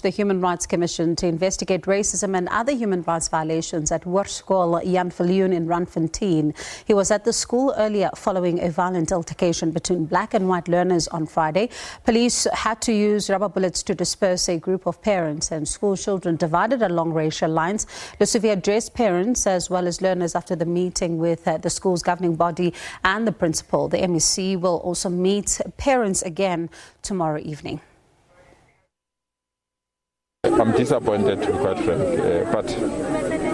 the Human Rights Commission to investigate racism and other human rights violations at Hoërskool Jan Viljoen in Randfontein. He was at the school earlier following a violent altercation between black and white learners on Friday. Police had to use rubber bullets to disperse a group of parents and school children divided along racial lines. Lesufi addressed parents as well as learners after the meeting with the school's governing body and the principal. The MEC will also meet parents again tomorrow evening. I'm disappointed, to be quite frank, but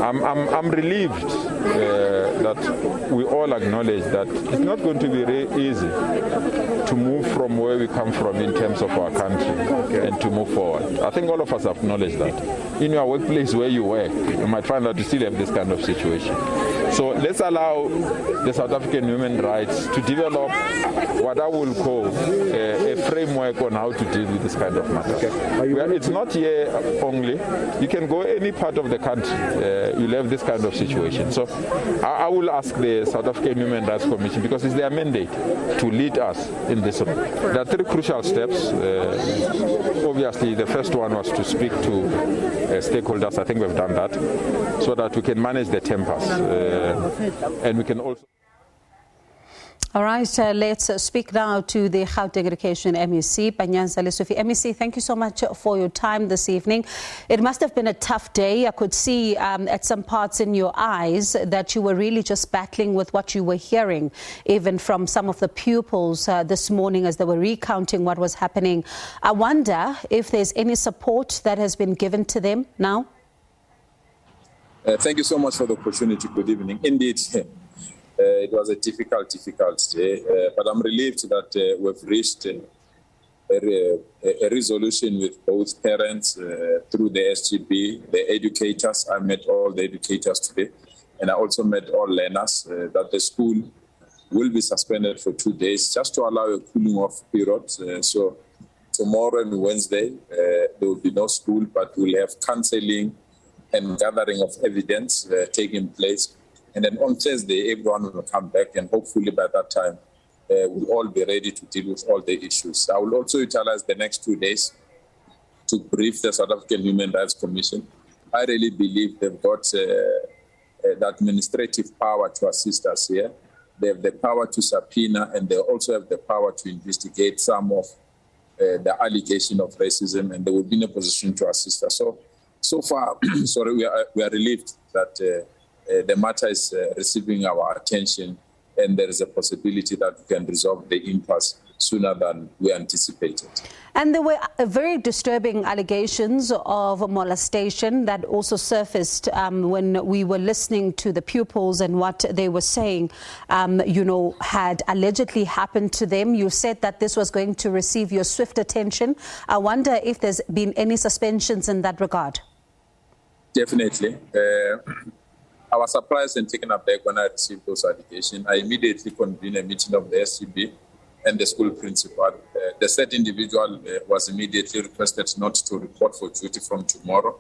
I'm relieved that we all acknowledge that it's not going to be very easy to move from where we come from in terms of our country and to move forward. I think all of us acknowledge that. In your workplace where you work, you might find that you still have this kind of situation. So let's allow the South African human rights to develop what I will call a framework on how to deal with this kind of matter. It's not here only. You can go any part of the country, you'll have this kind of situation. So I will ask the South African Human Rights Commission, because it's their mandate to lead us in this. There are three crucial steps. Obviously, the first one was to speak to stakeholders. I think we've done that, so that we can manage the tempers. And we can also... All right, let's speak now to the Gauteng Education MEC, Panyaza Lesufi. MEC, thank you so much for your time this evening. It must have been a tough day. I could see at some parts in your eyes that you were really just battling with what you were hearing, even from some of the pupils this morning as they were recounting what was happening. I wonder if there's any support that has been given to them now? Thank you so much for the opportunity. Good evening. Indeed, it was a difficult day, but I'm relieved that we've reached a resolution with both parents through the SGB, the educators. I met all the educators today, and I also met all learners, that the school will be suspended for 2 days just to allow a cooling off period. So tomorrow and Wednesday, there will be no school, but we'll have counseling and gathering of evidence taking place. And then on Thursday, everyone will come back, and hopefully by that time, we'll all be ready to deal with all the issues. I will also utilize the next 2 days to brief the South African Human Rights Commission. I really believe they've got the administrative power to assist us here. They have the power to subpoena, and they also have the power to investigate some of the allegation of racism, and they will be in a position to assist us. So far, sorry, we are relieved that the matter is receiving our attention, and there is a possibility that we can resolve the impasse sooner than we anticipated. And there were very disturbing allegations of molestation that also surfaced when we were listening to the pupils and what they were saying, had allegedly happened to them. You said that this was going to receive your swift attention. I wonder if there's been any suspensions in that regard. Definitely. I was surprised and taken aback when I received those allegations. I immediately convened a meeting of the SGB and the school principal. The said individual was immediately requested not to report for duty from tomorrow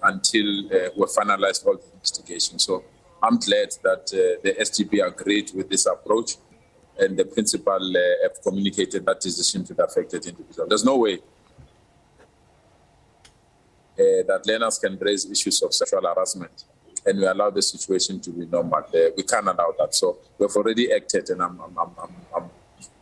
until we finalized all the investigation. So I'm glad that the SGB agreed with this approach, and the principal have communicated that decision to the affected individual. There's no way that learners can raise issues of sexual harassment, and we allow the situation to be normal. We can't allow that. So we've already acted, and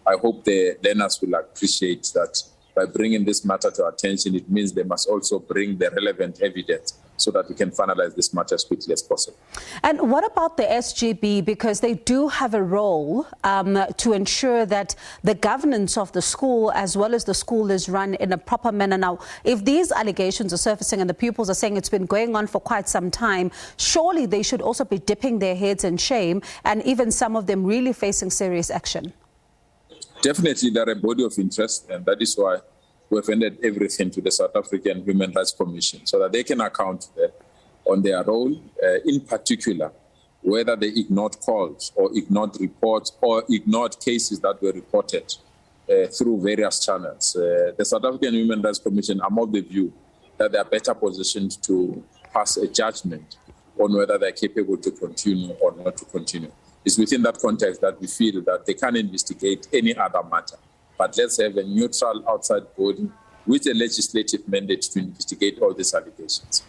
I hope the learners will appreciate that by bringing this matter to attention, it means they must also bring the relevant evidence so that we can finalize this matter as quickly as possible. And what about the SGB? Because they do have a role to ensure that the governance of the school as well as the school is run in a proper manner. Now, if these allegations are surfacing and the pupils are saying it's been going on for quite some time, surely they should also be dipping their heads in shame, and even some of them really facing serious action. Definitely, they're a body of interest, and that is why we've handed everything to the South African Human Rights Commission so that they can account on their role, in particular, whether they ignored calls or ignored reports or ignored cases that were reported through various channels. The South African Human Rights Commission, I'm of the view that they are better positioned to pass a judgment on whether they're capable to continue or not to continue. It's within that context that we feel that they can investigate any other matter. But let's have a neutral outside body with a legislative mandate to investigate all these allegations.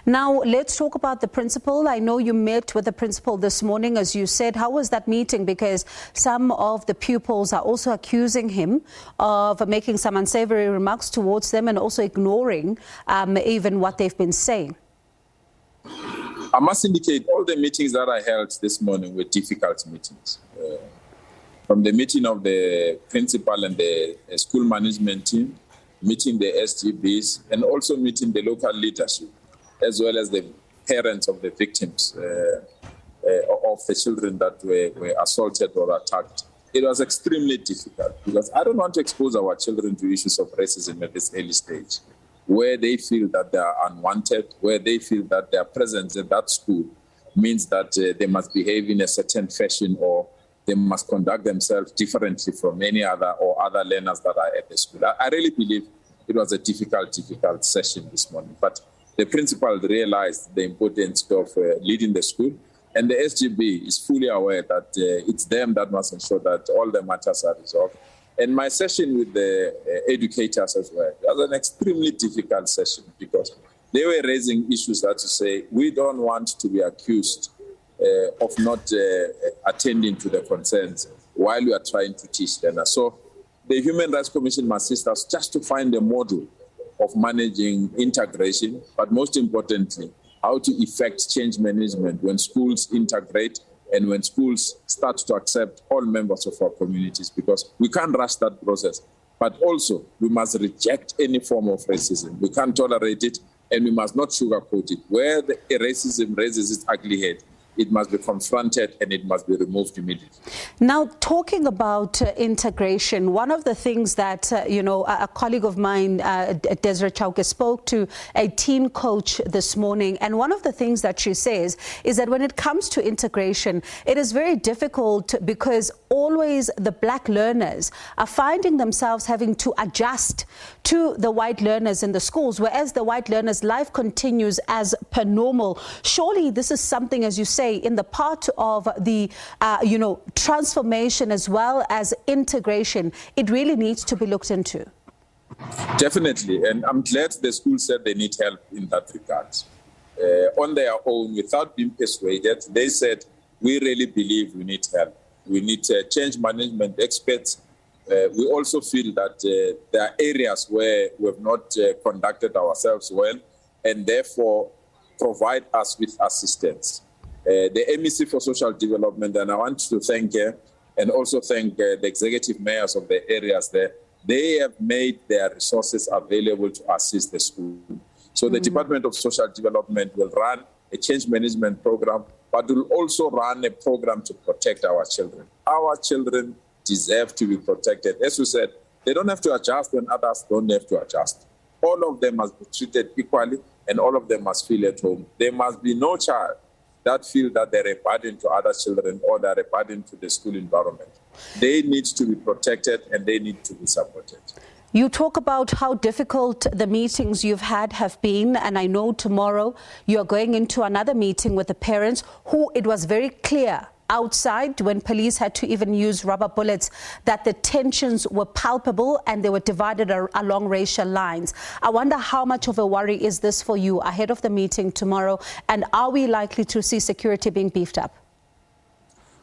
Now, let's talk about the principal. I know you met with the principal this morning, as you said. How was that meeting? Because some of the pupils are also accusing him of making some unsavory remarks towards them and also ignoring even what they've been saying. I must indicate all the meetings that I held this morning were difficult meetings. From the meeting of the principal and the school management team, meeting the SGBs, and also meeting the local leadership, as well as the parents of the victims of the children that were assaulted or attacked. It was extremely difficult because I don't want to expose our children to issues of racism at this early stage, where they feel that they are unwanted, where they feel that their presence at that school means that they must behave in a certain fashion or they must conduct themselves differently from any other learners that are at the school. I really believe it was a difficult session this morning. But the principal realized the importance of leading the school, and the SGB is fully aware that it's them that must ensure that all the matters are resolved. And my session with the educators as well was an extremely difficult session because they were raising issues that to say, we don't want to be accused of not attending to the concerns while we are trying to teach them. So the Human Rights Commission must assist us just to find a model of managing integration, but most importantly, how to effect change management when schools integrate and when schools start to accept all members of our communities, because we can't rush that process. But also, we must reject any form of racism. We can't tolerate it, and we must not sugarcoat it. Where the racism raises its ugly head, it must be confronted and it must be removed immediately. Now, talking about integration, one of the things that, a colleague of mine, Desiree Chauke, spoke to a teen coach this morning, and one of the things that she says is that when it comes to integration, it is very difficult because always the black learners are finding themselves having to adjust to the white learners in the schools, whereas the white learners' life continues as per normal. Surely this is something, as you say, in the part of the, transformation as well as integration, it really needs to be looked into. Definitely, and I'm glad the school said they need help in that regard. On their own, without being persuaded, they said, we really believe we need help. We need change management experts. We also feel that there are areas where we have not conducted ourselves well, and therefore provide us with assistance. The MEC for Social Development, and I want to thank her and also thank the executive mayors of the areas there. They have made their resources available to assist the school. So the Department of Social Development will run a change management program, but will also run a program to protect our children. Our children deserve to be protected. As you said, they don't have to adjust when others don't have to adjust. All of them must be treated equally, and all of them must feel at home. There must be no child that feel that they're a burden to other children or they're a burden to the school environment. They need to be protected and they need to be supported. You talk about how difficult the meetings you've had have been, and I know tomorrow you're going into another meeting with the parents who it was very clear outside when police had to even use rubber bullets that the tensions were palpable and they were divided along racial lines. I wonder how much of a worry is this for you ahead of the meeting tomorrow, and are we likely to see security being beefed up?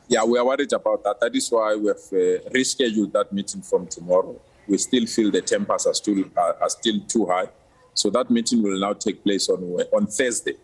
Yeah, we are worried about that. That is why we have rescheduled that meeting from tomorrow. We still feel the tempers are still too high. So that meeting will now take place on Thursday.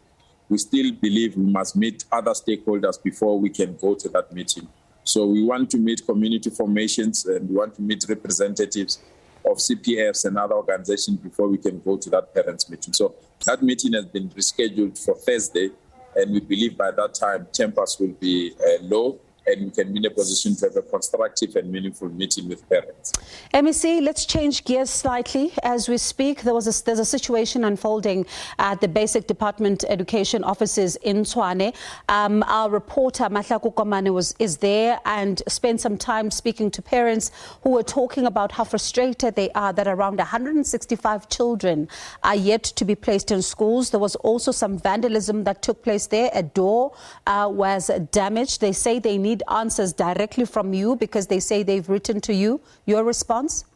We still believe we must meet other stakeholders before we can go to that meeting. So we want to meet community formations and we want to meet representatives of CPFs and other organizations before we can go to that parents' meeting. So that meeting has been rescheduled for Thursday, and we believe by that time tempers will be low, and we can be in a position to have a constructive and meaningful meeting with parents. MEC, let's change gears slightly. As we speak, there's a situation unfolding at the Basic Department Education offices in Tshwane. Our reporter, Mahlaku Komane, is there and spent some time speaking to parents who were talking about how frustrated they are that around 165 children are yet to be placed in schools. There was also some vandalism that took place there. A door was damaged. They say they need answers directly from you because they say they've written to you. Your response?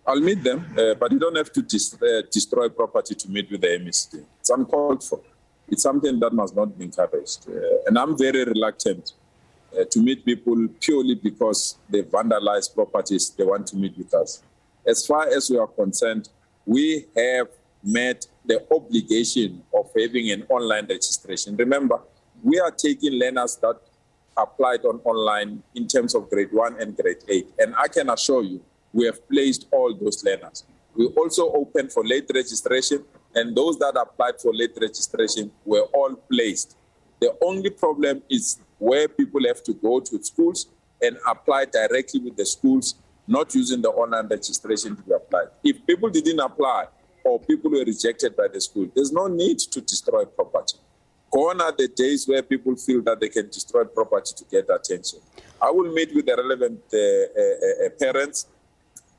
I'll meet them, but you don't have to destroy property to meet with the MEC. It's uncalled for. It's something that must not be encouraged. And I'm very reluctant to meet people purely because they vandalize properties, they want to meet with us. As far as we are concerned, we have met the obligation of having an online registration. Remember, we are taking learners that applied on online in terms of grade 1 and grade 8. And I can assure you, we have placed all those learners. We also opened for late registration, and those that applied for late registration were all placed. The only problem is where people have to go to schools and apply directly with the schools, not using the online registration to be applied. If people didn't apply or people were rejected by the school, there's no need to destroy property. Gone are the days where people feel that they can destroy property to get attention. I will meet with the relevant parents,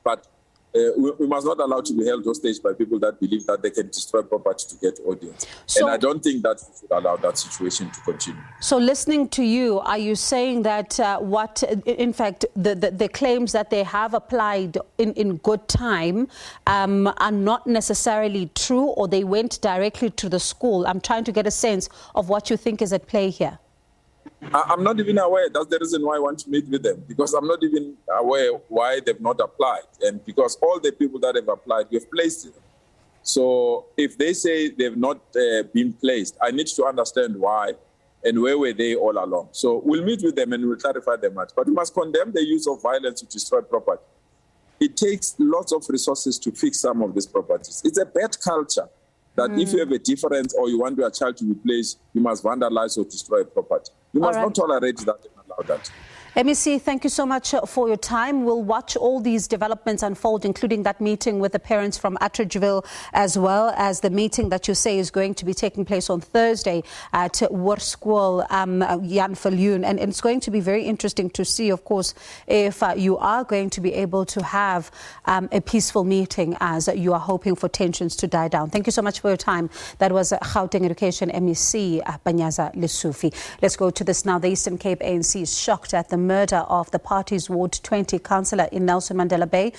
but we must not allow to be held hostage by people that believe that they can destroy property to get audience. And I don't think that we should allow that situation to continue. So listening to you, are you saying that in fact, the claims that they have applied in good time are not necessarily true, or they went directly to the school? I'm trying to get a sense of what you think is at play here. I'm not even aware. That's the reason why I want to meet with them, because I'm not even aware why they've not applied. And because all the people that have applied, we've placed them. So if they say they've not been placed, I need to understand why and where were they all along. So we'll meet with them and we'll clarify the matter. But we must condemn the use of violence to destroy property. It takes lots of resources to fix some of these properties. It's a bad culture that if you have a difference or you want your child to be placed, you must vandalize or destroy property. You must not tolerate that and allow that. MEC, thank you so much for your time. We'll watch all these developments unfold, including that meeting with the parents from Atteridgeville, as well as the meeting that you say is going to be taking place on Thursday at Hoërskool Jan Viljoen. And it's going to be very interesting to see, of course, if you are going to be able to have a peaceful meeting, as you are hoping for tensions to die down. Thank you so much for your time. That was Gauteng Education MEC Panyaza Lesufi. Let's go to this now. The Eastern Cape ANC is shocked at the murder of the party's Ward 20 councillor in Nelson Mandela Bay.